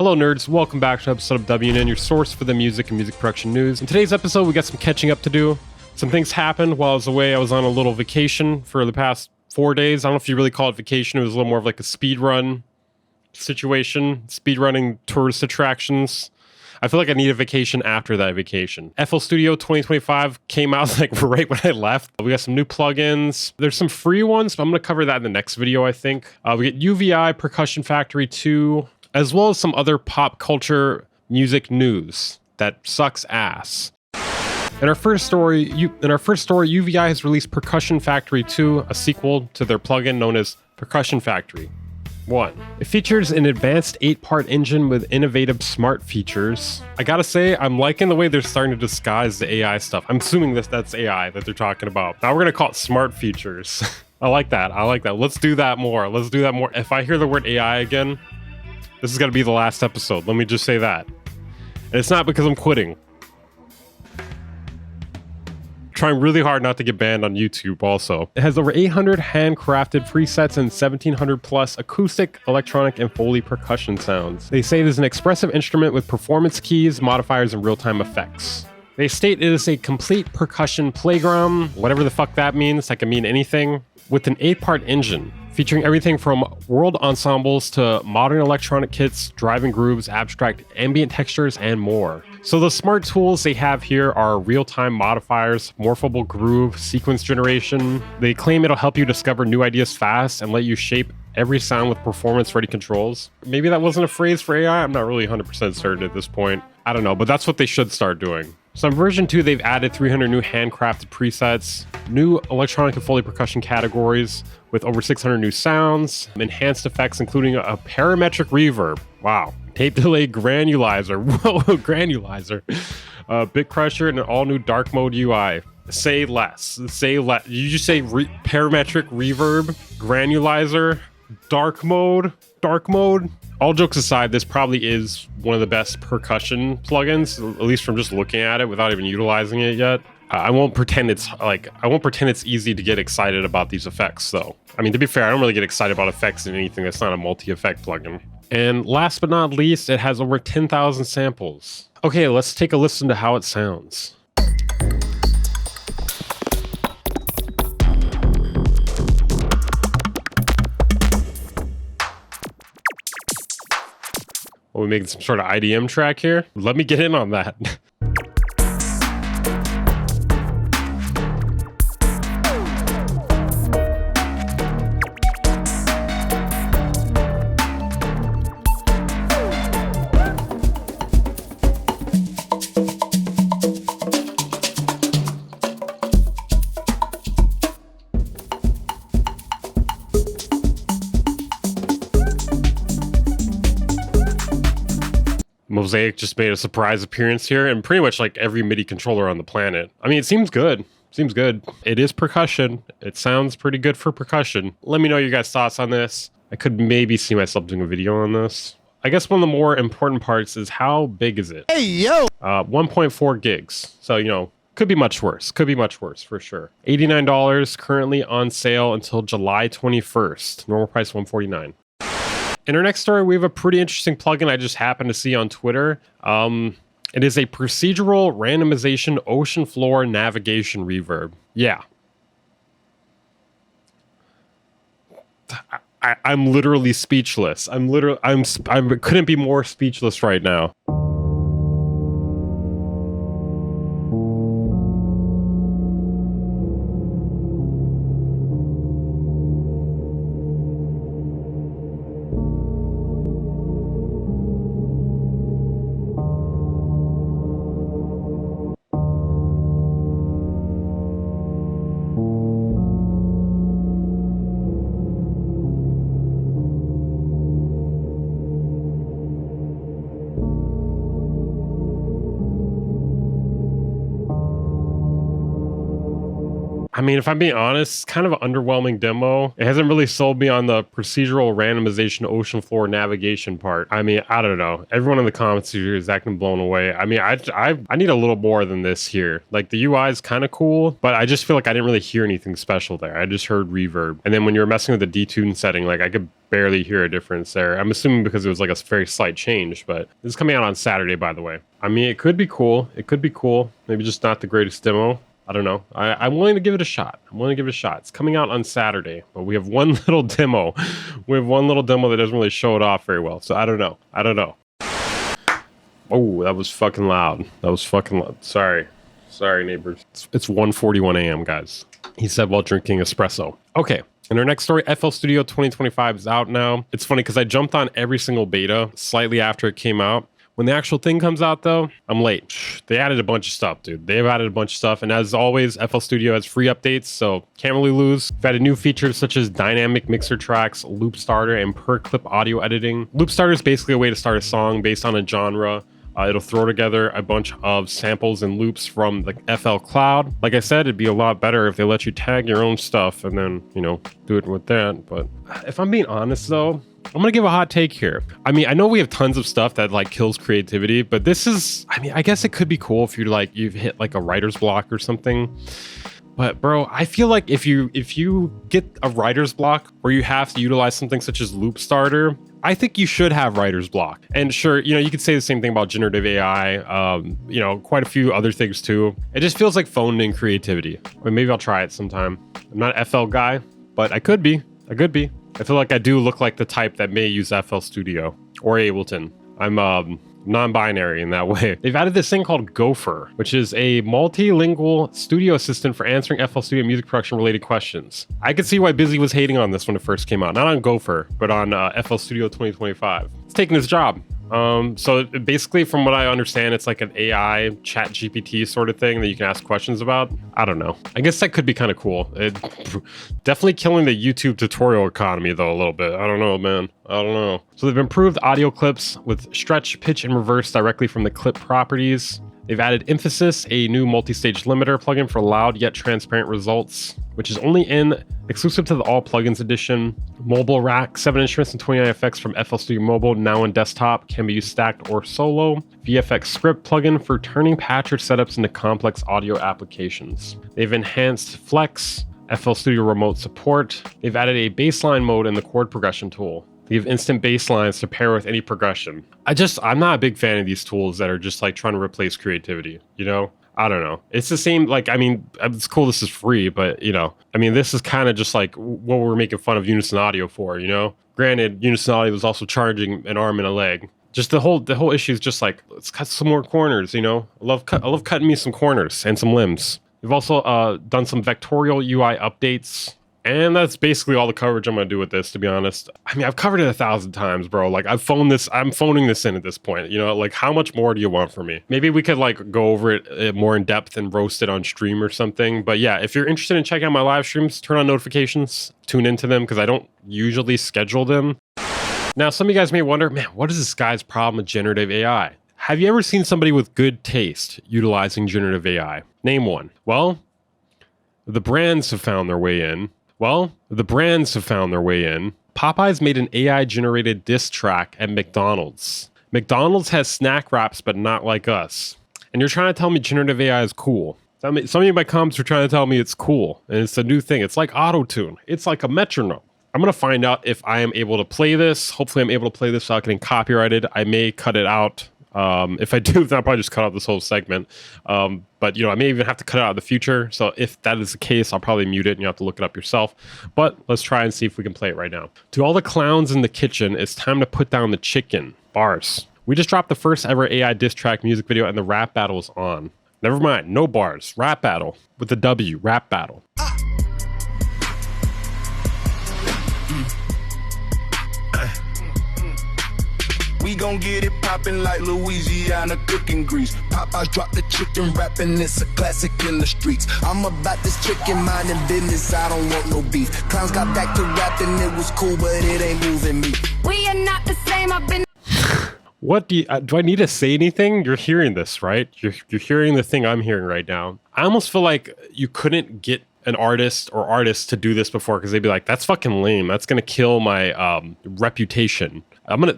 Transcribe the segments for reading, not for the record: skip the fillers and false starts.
Hello nerds, welcome back to an episode of WNN, your source for the music and music production news. In today's episode, we got some catching up to do. Some things happened while I was away. I was on a little vacation for the past 4 days. I don't know if you really call it vacation. It was a little more of like a speed run situation, speed running tourist attractions. I feel like I need a vacation after that vacation. FL Studio 2025 came out like right when I left. We got some new plugins. There's some free ones, but I'm going to cover that in the next video, I think. We get UVI Percussion Factory 2, as well as some other pop culture music news that sucks ass. In our first story, UVI has released Percussion Factory 2, a sequel to their plugin known as Percussion Factory 1. It features an advanced 8-part engine with innovative smart features. I gotta say, I'm liking the way they're starting to disguise the AI stuff. I'm assuming that's AI that they're talking about. Now we're gonna call it smart features. I like that. Let's do that more. If I hear the word AI again, this is gonna be the last episode. Let me just say that. And it's not because I'm quitting. Trying really hard not to get banned on YouTube also. It has over 800 handcrafted presets and 1700 plus acoustic, electronic, and Foley percussion sounds. They say it is an expressive instrument with performance keys, modifiers, and real-time effects. They state it is a complete percussion playground, whatever the fuck that means. That can mean anything. With an 8-part engine, featuring everything from world ensembles to modern electronic kits, driving grooves, abstract ambient textures, and more. So the smart tools they have here are real-time modifiers, morphable groove, sequence generation. They claim it'll help you discover new ideas fast and let you shape every sound with performance-ready controls. Maybe that wasn't a phrase for AI. I'm not really 100% certain at this point. I don't know, but that's what they should start doing. So in version 2, they've added 300 new handcrafted presets, new electronic and Foley percussion categories with over 600 new sounds, enhanced effects including a parametric reverb. Wow. Tape delay granulizer. Whoa, granulizer. Bit crusher and an all-new dark mode UI. Say less. Say less. You just say parametric reverb, granulizer, dark mode. All jokes aside, this probably is one of the best percussion plugins, at least from just looking at it without even utilizing it yet. I won't pretend it's easy to get excited about these effects though. I mean, to be fair, I don't really get excited about effects in anything that's not a multi-effect plugin. And last but not least, it has over 10,000 samples. Okay, let's take a listen to how it sounds. Are we making some sort of IDM track here? Let me get in on that. Mosaic just made a surprise appearance here, and pretty much like every MIDI controller on the planet. I mean, it seems good. It is percussion. It sounds pretty good for percussion. Let me know your guys' thoughts on this. I could maybe see myself doing a video on this. I guess one of the more important parts is how big is it? Hey, yo! 1.4 gigs. So, you know, could be much worse. For sure. $89 currently on sale until July 21st. Normal price $149. In our next story, we have a pretty interesting plugin I just happened to see on Twitter. It is a procedural randomization ocean floor navigation reverb. Yeah. I'm literally speechless. I couldn't be more speechless right now. I mean, if I'm being honest, it's kind of an underwhelming demo. It hasn't really sold me on the procedural randomization ocean floor navigation part. I mean, I don't know. Everyone in the comments here is acting blown away. I mean, I need a little more than this here. Like, the UI is kind of cool, but I just feel like I didn't really hear anything special there. I just heard reverb. And then when you were messing with the detune setting, like, I could barely hear a difference there. I'm assuming because it was like a very slight change, but this is coming out on Saturday, by the way. I mean, it could be cool. It could be cool. Maybe just not the greatest demo. I don't know. I'm willing to give it a shot. I'm willing to give it a shot. It's coming out on Saturday, but we have one little demo. We have one little demo that doesn't really show it off very well. So I don't know. I don't know. Oh, that was fucking loud. That was fucking loud. Sorry. Sorry, neighbors. It's 1:41 a.m., guys. He said while drinking espresso. Okay. And our next story, FL Studio 2025 is out now. It's funny because I jumped on every single beta slightly after it came out. When the actual thing comes out, though, I'm late. They added a bunch of stuff, dude. They've added a bunch of stuff. And as always, FL Studio has free updates, so can't really lose. We've added new features such as dynamic mixer tracks, loop starter, and per clip audio editing. Loop starter is basically a way to start a song based on a genre. It'll throw together a bunch of samples and loops from the FL Cloud. Like I said, it'd be a lot better if they let you tag your own stuff and then, you know, do it with that. But if I'm being honest, though, I'm gonna give a hot take here. I mean, I know we have tons of stuff that like kills creativity, but this is, I mean, I guess it could be cool if you've hit like a writer's block or something. But bro, I feel like if you get a writer's block where you have to utilize something such as loop starter, I think you should have writer's block. And sure, you know, you could say the same thing about generative AI, you know, quite a few other things too. It just feels like phoned in creativity. But maybe I'll try it sometime. I'm not an FL guy, but I could be. I could be. I feel like I do look like the type that may use FL Studio or Ableton. I'm non-binary in that way. They've added this thing called Gopher, which is a multilingual studio assistant for answering FL Studio music production related questions. I could see why Busy was hating on this when it first came out. Not on Gopher, but on FL Studio 2025. It's taking his job. So basically, from what I understand, it's like an AI chat GPT sort of thing that you can ask questions about. I don't know. I guess that could be kind of cool. It definitely killing the YouTube tutorial economy though a little bit. I don't know, man. I don't know. So they've improved audio clips with stretch, pitch, and reverse directly from the clip properties. They've added Emphasis, a new multi-stage limiter plugin for loud yet transparent results, which is only exclusive to the All Plugins edition. Mobile Rack, 7 instruments and 29 effects from FL Studio Mobile, now in desktop, can be used stacked or solo. VFX Script plugin for turning patcher setups into complex audio applications. They've enhanced Flex, FL Studio remote support. They've added a bassline mode in the chord progression tool. They have instant bass lines to pair with any progression. I'm not a big fan of these tools that are just like trying to replace creativity, you know? I don't know. It's the same, like, I mean, it's cool this is free, but, you know, I mean, this is kind of just like what we're making fun of Unison Audio for, you know? Granted, Unison Audio was also charging an arm and a leg. Just the whole issue is just like, let's cut some more corners, you know? I love cutting me some corners and some limbs. We've also done some vectorial UI updates. And that's basically all the coverage I'm going to do with this, to be honest. I mean, I've covered it 1,000 times, bro. Like, I'm phoning this in at this point. You know, like, how much more do you want from me? Maybe we could, like, go over it more in depth and roast it on stream or something. But yeah, if you're interested in checking out my live streams, turn on notifications, tune into them, because I don't usually schedule them. Now, some of you guys may wonder, man, what is this guy's problem with generative AI? Have you ever seen somebody with good taste utilizing generative AI? Name one. Well, the brands have found their way in. Popeyes made an AI-generated diss track at McDonald's. McDonald's has snack wraps, but not like us. And you're trying to tell me generative AI is cool. Some of you in my comments are trying to tell me it's cool, and it's a new thing. It's like auto-tune. It's like a metronome. I'm going to find out if I am able to play this. Hopefully I'm able to play this without getting copyrighted. I may cut it out. If I do, then I'll probably just cut out this whole segment. But, you know, I may even have to cut it out in the future. So if that is the case, I'll probably mute it and you have to look it up yourself. But let's try and see if we can play it right now. To all the clowns in the kitchen, it's time to put down the chicken. Bars. We just dropped the first ever AI diss track music video and the rap battle is on. Never mind. No bars. Rap battle. With the W. Rap battle. We gon' get it poppin' like Louisiana cooking grease. Popeyes drop the chicken rapping, it's a classic in the streets. I'm about this chicken minding business, I don't want no beef. Clowns got back to rapping, it was cool, but it ain't moving me. We are not the same, I've been... What do I need to say anything? You're hearing this, right? You're hearing the thing I'm hearing right now. I almost feel like you couldn't get an artist or artists to do this before, because they'd be like, that's fucking lame. That's gonna kill my reputation.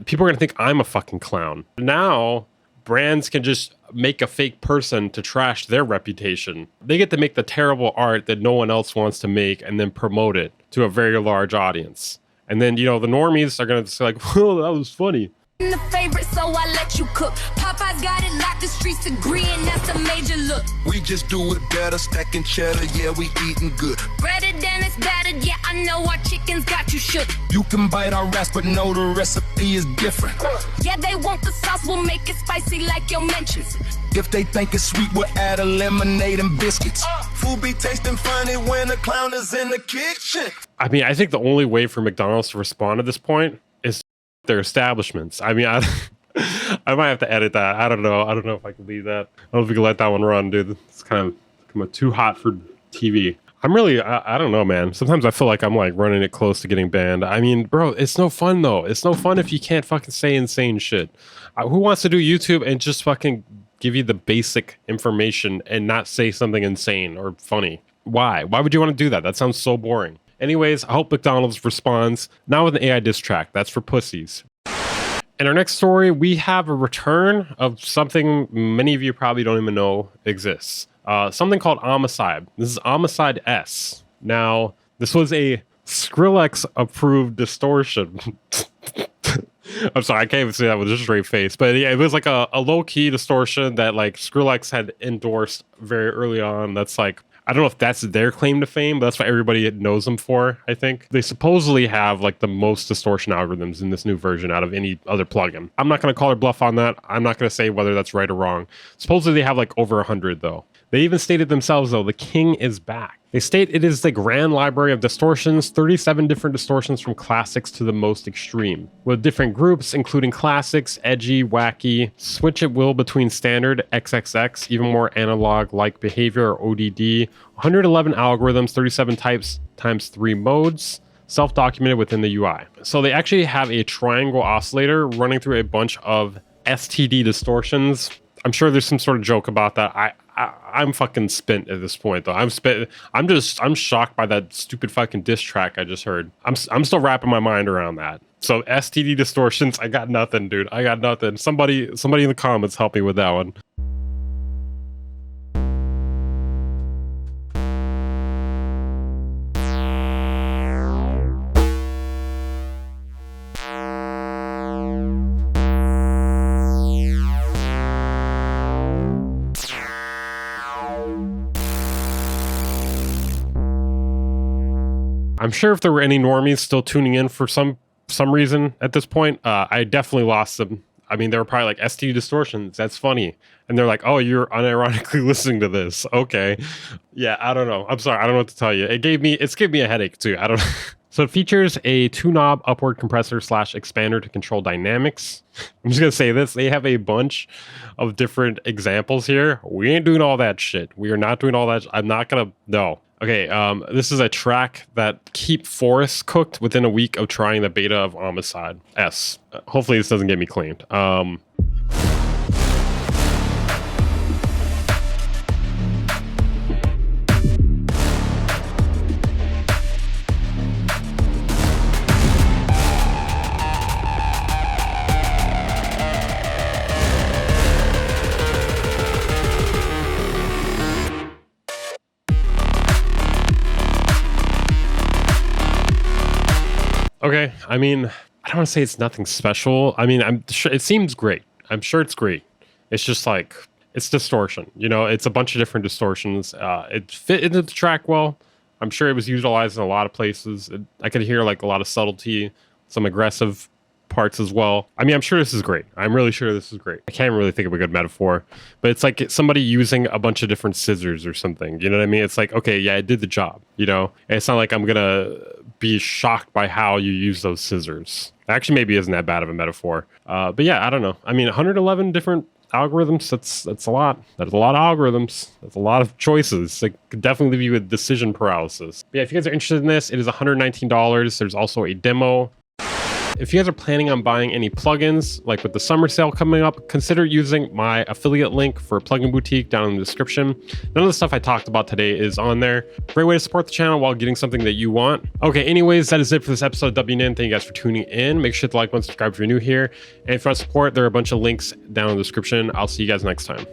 People are gonna think I'm a fucking clown. Now brands can just make a fake person to trash their reputation. They get to make the terrible art that no one else wants to make and then promote it to a very large audience. And then, you know, the normies are gonna say like, well, that was funny. The favorite, so I let you cook. Popeye's got it locked, the streets agree, and that's a major look. We just do it better, stacking cheddar, yeah, we eating good. Breaded and it's battered, yeah, I know our chickens got you shook. You can bite our ass, but know the recipe is different. Yeah, they want the sauce, we'll make it spicy like your mentions. If they think it's sweet, we'll add a lemonade and biscuits. Food be tasting funny when the clown is in the kitchen. I mean, I think the only way for McDonald's to respond at this point is their establishments. I mean, I might have to edit that. I don't know if I can leave that. I don't know if we can let that one run, dude. It's kind of too hot for TV. I'm really, I don't know, man. Sometimes I feel like I'm like running it close to getting banned. I mean, bro, it's no fun though. It's no fun if you can't fucking say insane shit. Who wants to do YouTube and just fucking give you the basic information and not say something insane or funny? Why? Why would you want to do that? That sounds so boring. Anyways, I hope McDonald's responds, not with an AI diss track. That's for pussies. In our next story, we have a return of something many of you probably don't even know exists. Something called OHMICIDE. This is OHMICIDE S. Now, this was a Skrillex-approved distortion. I'm sorry, I can't even say that with a straight face. But yeah, it was like a low-key distortion that like Skrillex had endorsed very early on. That's like, I don't know if that's their claim to fame, but that's what everybody knows them for, I think. They supposedly have like the most distortion algorithms in this new version out of any other plugin. I'm not going to call their bluff on that. I'm not going to say whether that's right or wrong. Supposedly they have like over 100 though. They even stated themselves though, the king is back. They state it is the grand library of distortions, 37 different distortions from classics to the most extreme, with different groups including classics, edgy, wacky, switch at will between standard, XXX, even more analog-like behavior or ODD, 111 algorithms, 37 types times 3 modes, self-documented within the UI. So they actually have a triangle oscillator running through a bunch of STD distortions. I'm sure there's some sort of joke about that. I'm fucking spent at this point though. I'm shocked by that stupid fucking diss track I just heard. I'm still wrapping my mind around that. So STD distortions, I got nothing, dude. I got nothing. Somebody in the comments help me with that one. I'm sure if there were any normies still tuning in for some reason at this point, I definitely lost them. I mean, they were probably like, STD distortions, that's funny. And they're like, oh, you're unironically listening to this. Okay. Yeah, I don't know. I'm sorry. I don't know what to tell you. It's gave me a headache too. I don't know. So it features a 2-knob upward compressor / expander to control dynamics. I'm just going to say this. They have a bunch of different examples here. We ain't doing all that shit. We are not doing all that. I'm not going to, no. Okay, this is a track that keep forests cooked within a week of trying the beta of OHMICIDE S. Hopefully this doesn't get me claimed. Okay, I mean, I don't want to say it's nothing special. I mean, I'm sure it seems great. I'm sure it's great. It's just like, it's distortion. You know, it's a bunch of different distortions. It fit into the track well. I'm sure it was utilized in a lot of places. I could hear like a lot of subtlety, some aggressive parts as well. I mean, I'm sure this is great. I'm really sure this is great. I can't really think of a good metaphor, but it's like somebody using a bunch of different scissors or something. You know what I mean? It's like, okay, yeah, it did the job, you know? And it's not like I'm gonna be shocked by how you use those scissors. Actually, maybe isn't that bad of a metaphor. But yeah, I don't know. I mean, 111 different algorithms, that's a lot. That's a lot of algorithms. That's a lot of choices. It could definitely leave you with decision paralysis. But yeah, if you guys are interested in this, it is $119. There's also a demo. if you guys are planning on buying any plugins, like with the summer sale coming up, consider using my affiliate link for Plugin Boutique down in the description. None of the stuff I talked about today is on there. Great way to support the channel while getting something that you want. Okay, anyways, that is it for this episode of WNIN. Thank you guys for tuning in. Make sure to like and subscribe if you're new here. And if you want to support, there are a bunch of links down in the description. I'll see you guys next time.